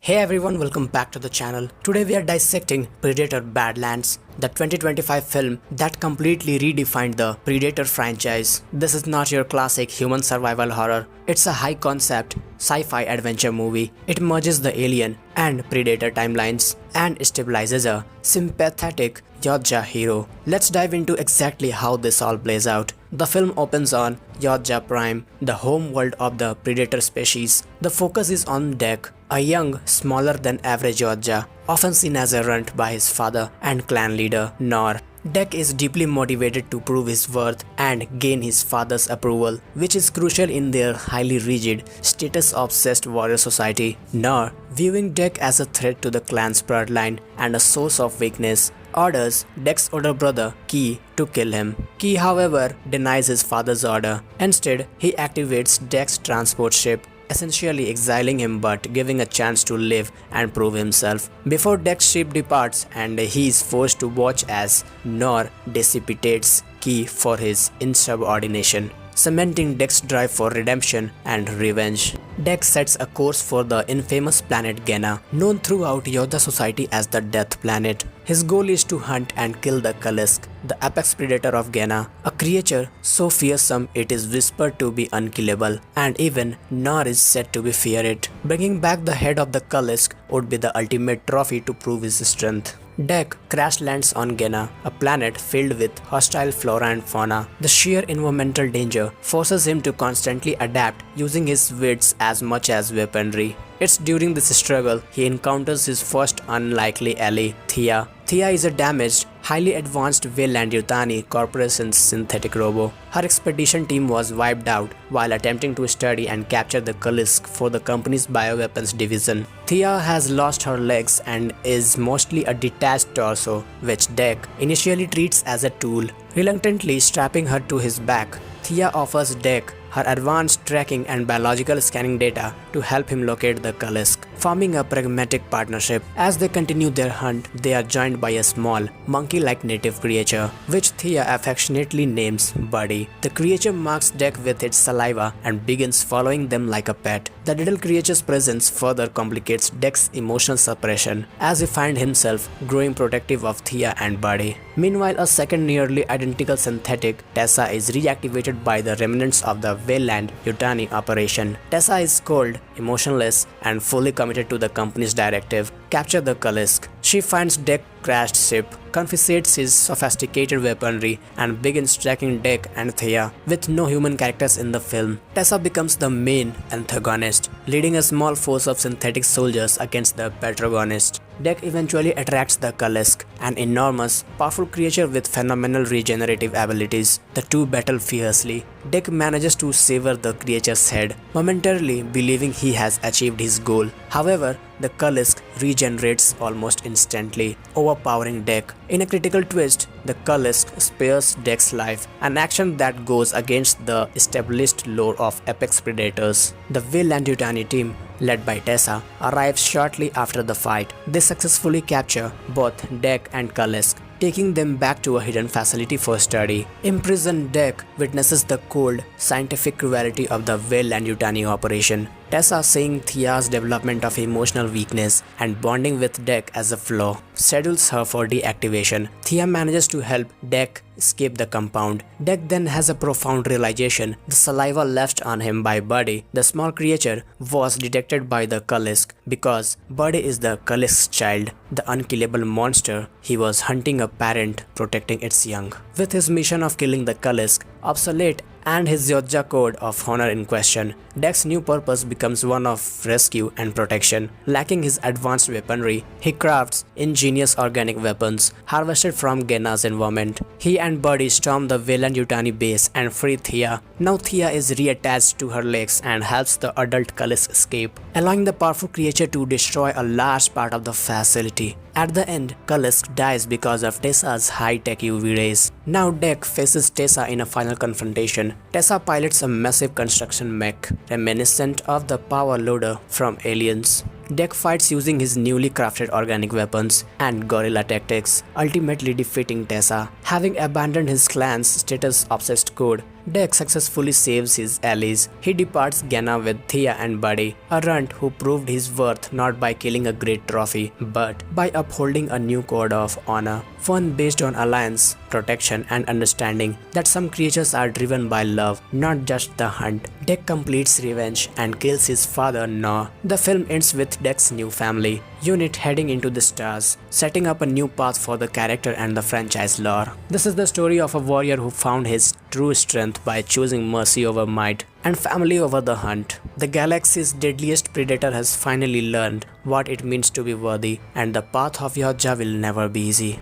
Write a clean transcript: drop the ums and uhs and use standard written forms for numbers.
Hey everyone, welcome back to the channel. Today we are dissecting Predator Badlands, the 2025 film that completely redefined the Predator franchise. This is not your classic human survival horror. It's a high-concept sci-fi adventure movie. It merges the Alien and Predator timelines and stabilizes a sympathetic Yodja hero. Let's dive into exactly how this all plays out. The film opens on Yodja Prime, the home world of the Predator species. The focus is on Dek, a young, smaller than average Yodja, often seen as a runt by his father and clan leader, Nor. Dek is deeply motivated to prove his worth and gain his father's approval, which is crucial in their highly rigid, status-obsessed warrior society. Nor, viewing Dek as a threat to the clan's bloodline and a source of weakness, orders Dek's older brother, Ki, to kill him. Ki, however, denies his father's order. Instead, he activates Dek's transport ship, essentially exiling him but giving a chance to live and prove himself. Before Dek's ship departs and he is forced to watch as Nor decapitates Ki for his insubordination, cementing Dek's drive for redemption and revenge. Dek sets a course for the infamous planet Genna, known throughout Yoda society as the Death Planet. His goal is to hunt and kill the Kalisk, the apex predator of Genna, a creature so fearsome it is whispered to be unkillable, and even Nor is said to be fear it. Bringing back the head of the Kalisk would be the ultimate trophy to prove his strength. Dek crash lands on Genna, a planet filled with hostile flora and fauna. The sheer environmental danger forces him to constantly adapt, using his wits as much as weaponry. It's during this struggle he encounters his first unlikely ally, Thea. Thea is a damaged, highly advanced Weyland-Yutani Corporation's synthetic robo. Her expedition team was wiped out while attempting to study and capture the Kalisk for the company's bioweapons division. Thea has lost her legs and is mostly a detached torso, which Dek initially treats as a tool. Reluctantly strapping her to his back, Thea offers Dek her advanced tracking and biological scanning data to help him locate the Kalisk, forming a pragmatic partnership. As they continue their hunt, they are joined by a small, monkey-like native creature, which Thea affectionately names Buddy. The creature marks Dek with its saliva and begins following them like a pet. The little creature's presence further complicates Dek's emotional suppression, as he finds himself growing protective of Thea and Buddy. Meanwhile, a second nearly identical synthetic, Tessa, is reactivated by the remnants of the Weyland-Yutani operation. Tessa is cold, emotionless, and fully committed to the company's directive: capture the Kalisk. She finds Dek's crashed ship, confiscates his sophisticated weaponry, and begins tracking Dek and Thea. With no human characters in the film, Tessa becomes the main antagonist, leading a small force of synthetic soldiers against the protagonist. Dek eventually attracts the Kalisk, an enormous, powerful creature with phenomenal regenerative abilities. The two battle fiercely. Dek manages to sever the creature's head, momentarily believing he has achieved his goal. However, the Kalisk regenerates almost instantly, overpowering Dek. In a critical twist, the Kalisk spares Dek's life, an action that goes against the established lore of apex predators. The Weyland-Yutani team, led by Tessa, arrives shortly after the fight. They successfully capture both Dek and Kalisk, taking them back to a hidden facility for study. Imprisoned Dek witnesses the cold, scientific cruelty of the Weyland-Yutani operation. Tessa, seeing Thea's development of emotional weakness and bonding with Dek as a flaw, schedules her for deactivation. Thea manages to help Dek escape the compound. Dek then has a profound realization. The saliva left on him by Buddy, the small creature, was detected by the Kalisk because Buddy is the Kalisk's child, the unkillable monster he was hunting, a parent protecting its young. With his mission of killing the Kalisk obsolete and his Yodja code of honor in question, Dek's new purpose becomes one of rescue and protection. Lacking his advanced weaponry, he crafts ingenious organic weapons harvested from Genna's environment. He and Buddy storm the Weyland-Yutani base and free Thea. Now Thea is reattached to her legs and helps the adult Kalisk escape, allowing the powerful creature to destroy a large part of the facility. At the end, Kalisk dies because of Tessa's high-tech UV rays. Now Dek faces Tessa in a final confrontation. Tessa pilots a massive construction mech, reminiscent of the power loader from Aliens. Deck fights using his newly crafted organic weapons and guerrilla tactics, ultimately defeating Tessa. Having abandoned his clan's status-obsessed code, Deck successfully saves his allies. He departs Ghana with Thea and Buddy, a runt who proved his worth not by killing a great trophy, but by upholding a new code of honor, one based on alliance, protection, and understanding that some creatures are driven by love, not just the hunt. Deck completes revenge and kills his father, Noah. The film ends with Deck's new family unit heading into the stars, setting up a new path for the character and the franchise lore. This is the story of a warrior who found his true strength by choosing mercy over might and family over the hunt. The galaxy's deadliest predator has finally learned what it means to be worthy, and the path of Yodja will never be easy.